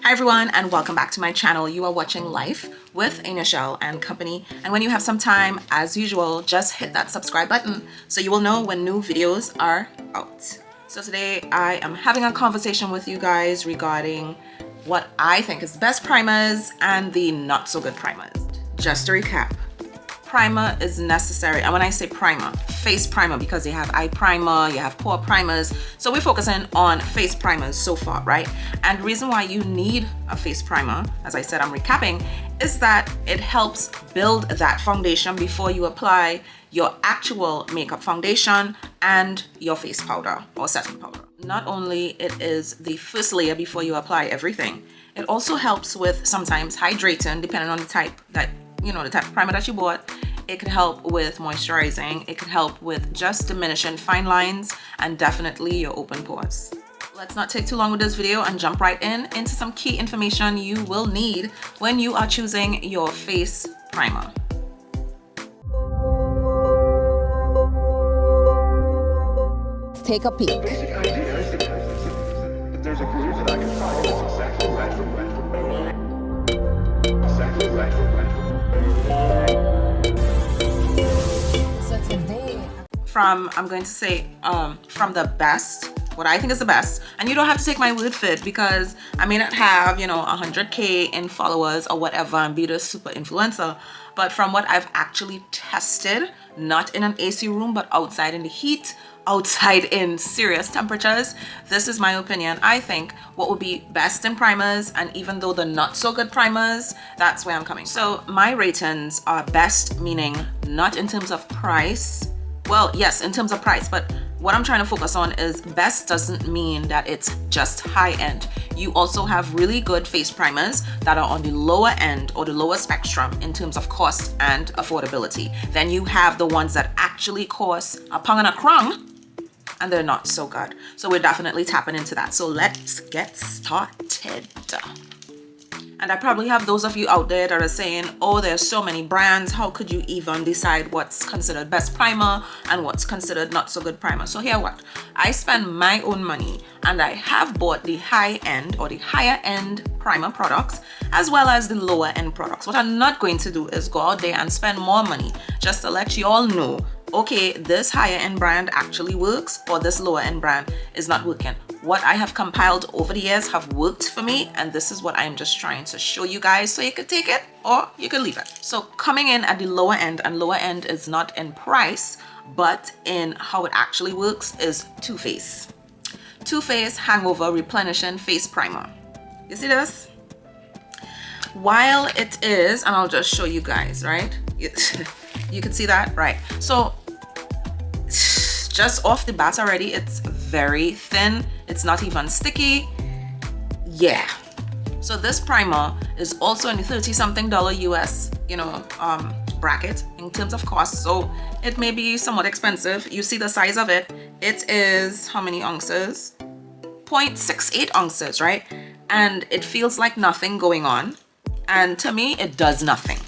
Hi everyone, and welcome back to my channel. You are watching Life with Michelle and Company, and when you have some time, as usual, just hit that subscribe button so you will know when new videos are out. So today I am having a conversation with you guys regarding what I think is best primers and the not so good primers. Just to recap, primer is necessary, and when I say primer, face primer, because you have eye primer, you have pore primers, so we're focusing on face primers so far, right? And the reason why you need a face primer, as I said, I'm recapping, is that it helps build that foundation before you apply your actual makeup foundation and your face powder or setting powder. Not only it is the first layer before you apply everything, it also helps with sometimes hydrating, depending on the type that the type of primer that you bought. It could help with moisturizing. It could help with just diminishing fine lines and definitely your open pores. Let's not take too long with this video and jump right into some key information you will need when you are choosing your face primer. Let's take a peek. There's a clue that I can find. It's exactly right. Exactly right. So today, I'm going to say from the best, what I think is the best, and you don't have to take my word for it, because I may not have 100K in followers or whatever and be the super influencer, but from what I've actually tested, not in an AC room but outside in the heat, outside in serious temperatures, this is my opinion. I think what would be best in primers, and even though the not so good primers, that's where I'm coming. So my ratings are best, meaning not in terms of price. Well, yes, in terms of price, but what I'm trying to focus on is best doesn't mean that it's just high end. You also have really good face primers that are on the lower end or the lower spectrum in terms of cost and affordability. Then you have the ones that actually cost a pound and a crumb, and they're not so good. So we're definitely tapping into that. So let's get started. And I probably have those of you out there that are saying, oh, there's so many brands, how could you even decide what's considered best primer and what's considered not so good primer? So here what, I spend my own money and I have bought the high end or the higher end primer products as well as the lower end products. What I'm not going to do is go out there and spend more money just to let you all know, okay, this higher end brand actually works or this lower end brand is not working. What I have compiled over the years have worked for me, and this is what I'm just trying to show you guys, so you could take it or you could leave it. So coming in at the lower end, and lower end is not in price but in how it actually works, is Too Faced Hangover Replenishing Face Primer. You see this? While it is, and I'll just show you guys, right? You can see that, right? So just off the bat already, it's very thin. It's not even sticky. Yeah. So this primer is also in the $30-something US, bracket in terms of cost. So it may be somewhat expensive. You see the size of it. It is how many ounces? 0.68 ounces, right? And it feels like nothing going on. And to me, it does nothing.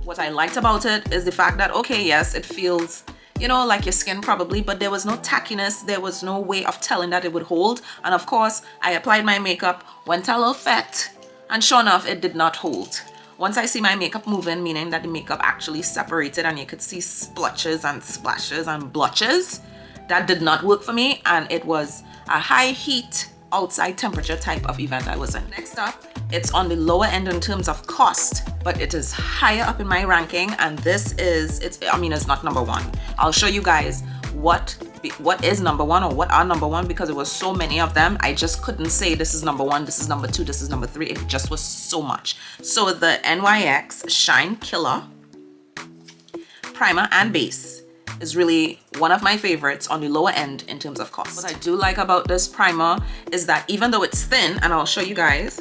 What I liked about it is the fact that, okay, yes, it feels like your skin probably, but there was no tackiness. There was no way of telling that it would hold. And of course, I applied my makeup, went a little fat, and sure enough, it did not hold. Once I see my makeup moving, meaning that the makeup actually separated and you could see splotches and splashes and blotches, that did not work for me. And it was a high heat, outside temperature type of event I was in. Next up, it's on the lower end in terms of cost, but it is higher up in my ranking, and this is, it's not number one. I'll show you guys what is number one or what are number one, because it was so many of them. I just couldn't say this is number one, this is number two, this is number three. It just was so much. So the NYX Shine Killer Primer and Base is really one of my favorites on the lower end in terms of cost. What I do like about this primer is that even though it's thin, and I'll show you guys,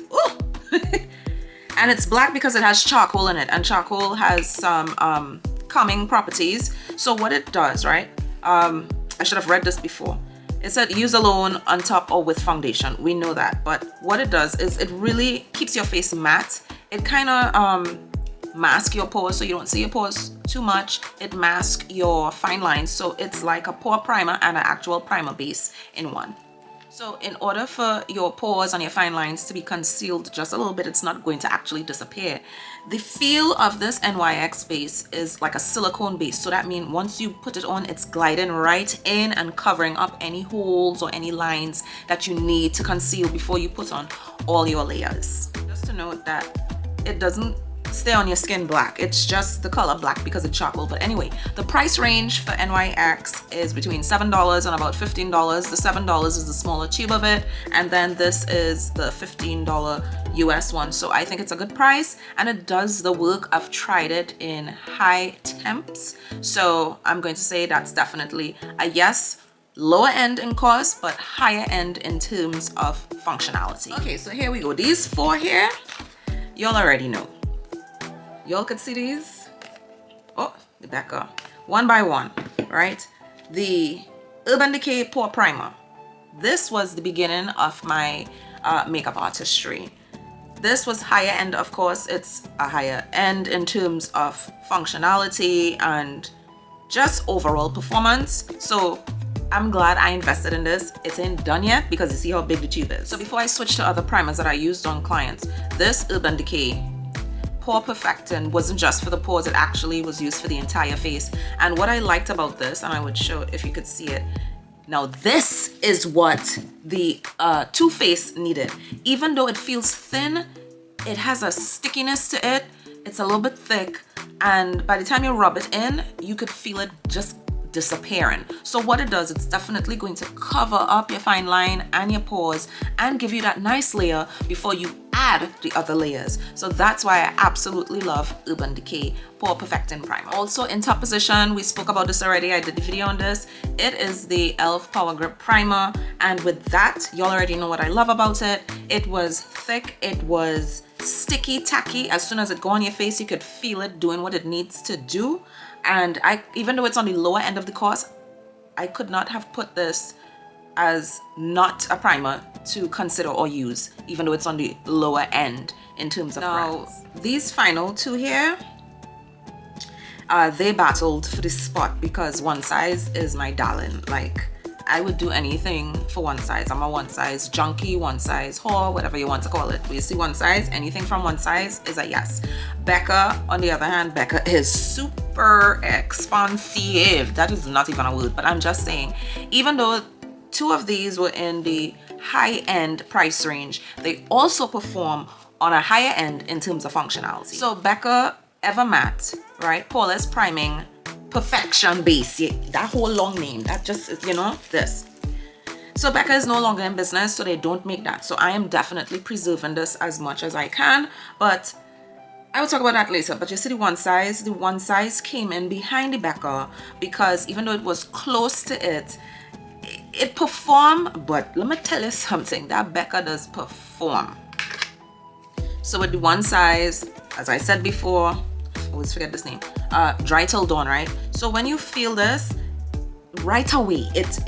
and it's black because it has charcoal in it, and charcoal has some calming properties. So what it does, right? I should have read this before. It said use alone, on top, or with foundation. We know that, but what it does is it really keeps your face matte. It kind of mask your pores so you don't see your pores too much. It masks your fine lines, so it's like a pore primer and an actual primer base in one. So in order for your pores and your fine lines to be concealed just a little bit, it's not going to actually disappear. The feel of this NYX base is like a silicone base. So that means once you put it on, it's gliding right in and covering up any holes or any lines that you need to conceal before you put on all your layers. Just to note that it doesn't stay on your skin black, it's just the color black because it's charcoal. But anyway, the price range for NYX is between $7 and about $15. The $7 is the smaller tube of it, and then this is the $15 US one. So I think it's a good price and it does the work. I've tried it in high temps, so I'm going to say that's definitely a yes. Lower end in cost, but higher end in terms of functionality. Okay, so here we go. These four here, y'all already know. Y'all could see these. Oh, the BECCA. One by one, right? The Urban Decay Pore Primer. This was the beginning of my makeup artistry. This was higher end, of course. It's a higher end in terms of functionality and just overall performance. So I'm glad I invested in this. It ain't done yet because you see how big the tube is. So before I switch to other primers that I used on clients, this Urban Decay Pore Perfecting wasn't just for the pores, it actually was used for the entire face. And what I liked about this, and I would show if you could see it, now this is what the Too Faced needed. Even though it feels thin, it has a stickiness to it. It's a little bit thick, and by the time you rub it in, you could feel it just disappearing. So what it does, it's definitely going to cover up your fine line and your pores and give you that nice layer before you add the other layers. So that's why I absolutely love Urban Decay Pore Perfecting Primer. Also in top position, we spoke about this already, I did the video on this. It is the e.l.f. Power Grip Primer, and with that, y'all already know what I love about it. It was thick, it was sticky, tacky. As soon as it go on your face, you could feel it doing what it needs to do. And even though it's on the lower end of the cost, I could not have put this as not a primer to consider or use, even though it's on the lower end in terms of brands. These final two here, they battled for this spot because one size is my darling. Like, I would do anything for one size. I'm a one size junkie, one size whore, whatever you want to call it. You see one size, anything from one size is a yes. BECCA, on the other hand, BECCA is super expensive. That is not even a word, but I'm just saying, even though two of these were in the high-end price range, they also perform on a higher end in terms of functionality. So BECCA Ever Matte, right? Poreless Priming Perfection Base. Yeah, that whole long name, that just is, you know, this. So BECCA is no longer in business, so they don't make that. So I am definitely preserving this as much as I can, but I will talk about that later. But you see the one size came in behind the BECCA because even though it was close to it, it performed. But let me tell you something, that BECCA does perform. So with the one size, as I said before, I always forget this name, Dry Till Dawn, right? So when you feel this, right away, it's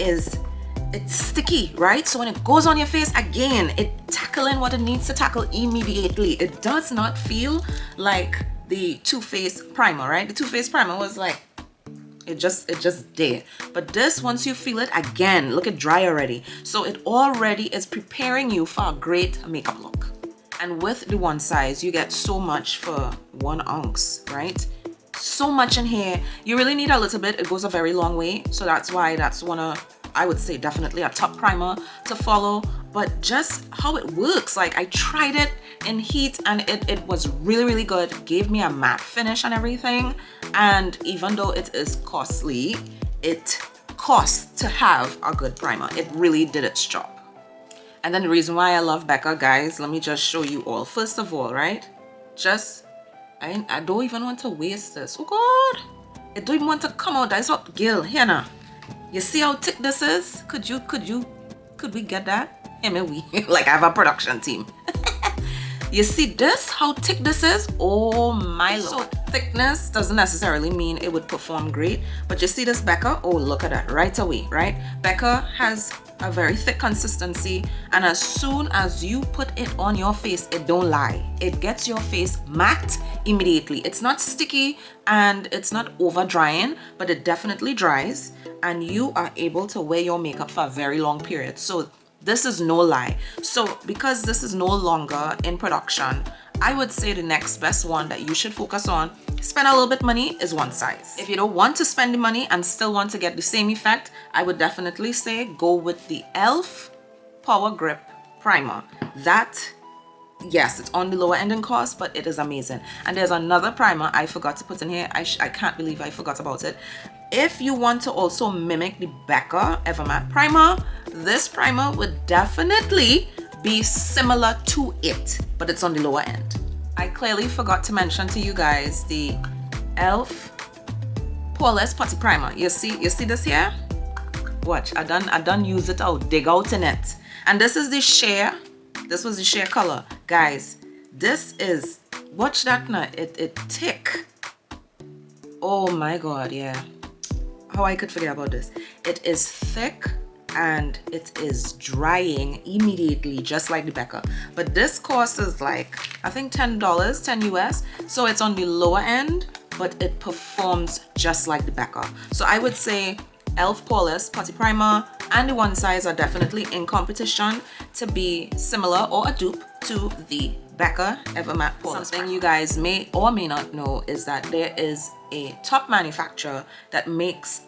sticky, right? So when it goes on your face, again, it tackling what it needs to tackle immediately. It does not feel like the Too Faced primer, right? The Too Faced primer was like, it just there. But this, once you feel it, again, look, it dry already. So it already is preparing you for a great makeup look. And with the one size, you get so much for 1 ounce, right? So much in here. You really need a little bit. It goes a very long way. So that's why that's one of, I would say, definitely a top primer to follow. But just how it works, like I tried it in heat and it was really, really good. Gave me a matte finish and everything. And even though it is costly, it costs to have a good primer. It really did its job. And then the reason why I love BECCA, guys, let me just show you all. First of all, right? Just, I don't even want to waste this. Oh God, it don't even want to come out. That's what, Gil, here now. You see how thick this is? Could we get that? Hey, maybe like I have a production team. You see this, how thick this is? Oh my lord. So thickness doesn't necessarily mean it would perform great, but you see this BECCA? Oh, look at that right away, right? BECCA has a very thick consistency, and as soon as you put it on your face, it don't lie. It gets your face matte immediately. It's not sticky and it's not over drying, but it definitely dries, and you are able to wear your makeup for a very long period. So This is no lie. So because this is no longer in production, I would say the next best one that you should focus on, spend a little bit money, is one size. If you don't want to spend the money and still want to get the same effect, I would definitely say go with the e.l.f. Power Grip Primer. That, yes, it's on the lower end in cost, but it is amazing. And there's another primer I forgot to put in here. I can't believe I forgot about it. If you want to also mimic the BECCA Evermatte Primer, this primer would definitely be similar to it, but it's on the lower end. I clearly forgot to mention to you guys the e.l.f. Poreless Putty Primer. You see this here? Watch, I done use it out, dig out in it. And this is the share. This was the share color. Guys, this is, watch that now, it thick. Oh my God, yeah. How I could forget about this. It is thick and it is drying immediately, just like the BECCA. But this cost is like, I think $10, 10 US. So it's on the lower end, but it performs just like the BECCA. So I would say e.l.f. Poreless Putty Primer and the one size are definitely in competition to be similar or a dupe to the BECCA Evermatte Poreless. Something you guys may or may not know is that there is a top manufacturer that makes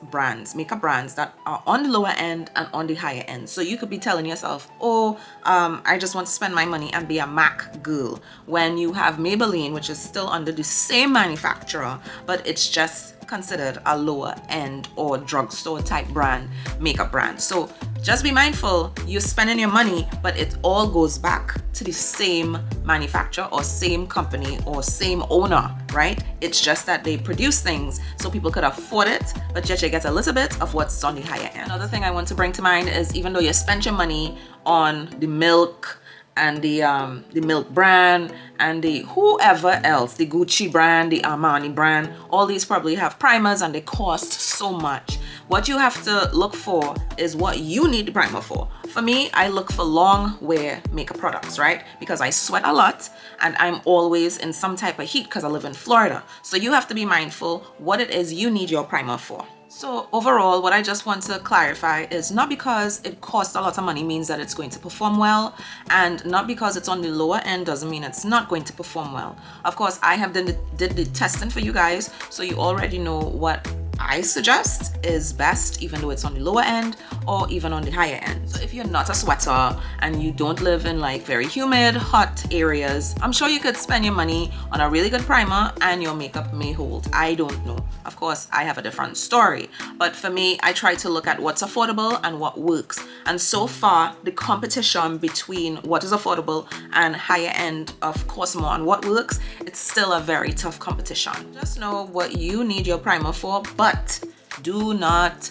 makeup brands that are on the lower end and on the higher end. So you could be telling yourself, oh, I just want to spend my money and be a MAC girl, when you have Maybelline, which is still under the same manufacturer, but it's just considered a lower end or drugstore type brand, makeup brand. So just be mindful, you're spending your money, but it all goes back to the same manufacturer or same company or same owner, right? It's just that they produce things so people could afford it, but yet you get a little bit of what's on the higher end. Another thing I want to bring to mind is, even though you spent your money on the Milk and the Milk brand and the whoever else, the Gucci brand, the Armani brand, all these probably have primers and they cost so much. What you have to look for is what you need the primer for. For me, I look for long wear makeup products, right? Because I sweat a lot and I'm always in some type of heat because I live in Florida. So you have to be mindful what it is you need your primer for. So overall, what I just want to clarify is, not because it costs a lot of money means that it's going to perform well, and not because it's on the lower end doesn't mean it's not going to perform well. Of course, I have did the testing for you guys, so you already know what I suggest is best, even though it's on the lower end or even on the higher end. So if you're not a sweater and you don't live in like very humid, hot areas, I'm sure you could spend your money on a really good primer and your makeup may hold. I don't know. Of course, I have a different story. But for me, I try to look at what's affordable and what works. And so far, the competition between what is affordable and higher end of course more on what works, it's still a very tough competition. Just know what you need your primer for, but do not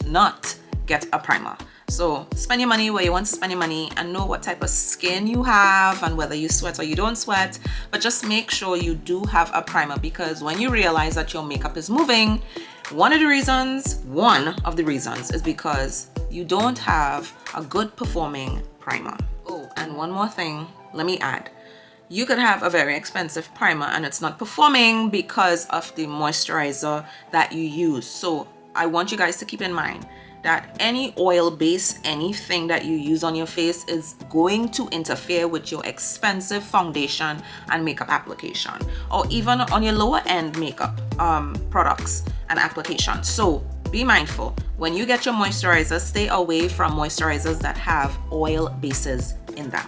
get a primer. So spend your money where you want to spend your money and know what type of skin you have and whether you sweat or you don't sweat, but just make sure you do have a primer, because when you realize that your makeup is moving, one of the reasons is because you don't have a good performing primer. Oh, and one more thing, let me add. You could have a very expensive primer and it's not performing because of the moisturizer that you use. So I want you guys to keep in mind that any oil-based anything that you use on your face is going to interfere with your expensive foundation and makeup application, or even on your lower end makeup products and applications. So be mindful. When you get your moisturizer, stay away from moisturizers that have oil bases in them.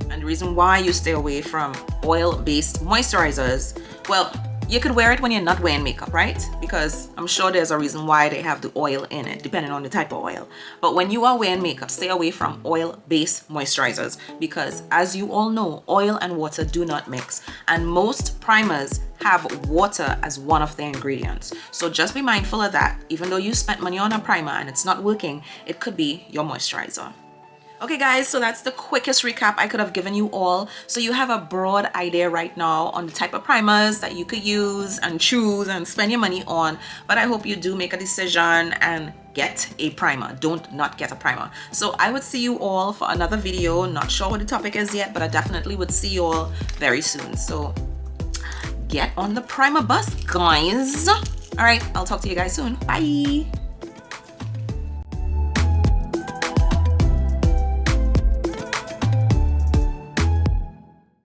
And the reason why you stay away from oil-based moisturizers, well, you could wear it when you're not wearing makeup, right? Because I'm sure there's a reason why they have the oil in it, depending on the type of oil. But when you are wearing makeup, stay away from oil-based moisturizers, because as you all know, oil and water do not mix. And most primers have water as one of their ingredients. So just be mindful of that. Even though you spent money on a primer and it's not working, it could be your moisturizer. Okay guys, so that's the quickest recap I could have given you all. So you have a broad idea right now on the type of primers that you could use and choose and spend your money on. But I hope you do make a decision and get a primer. Don't not get a primer. So I would see you all for another video. Not sure what the topic is yet, but I definitely would see you all very soon. So get on the primer bus, guys. All right, I'll talk to you guys soon. Bye.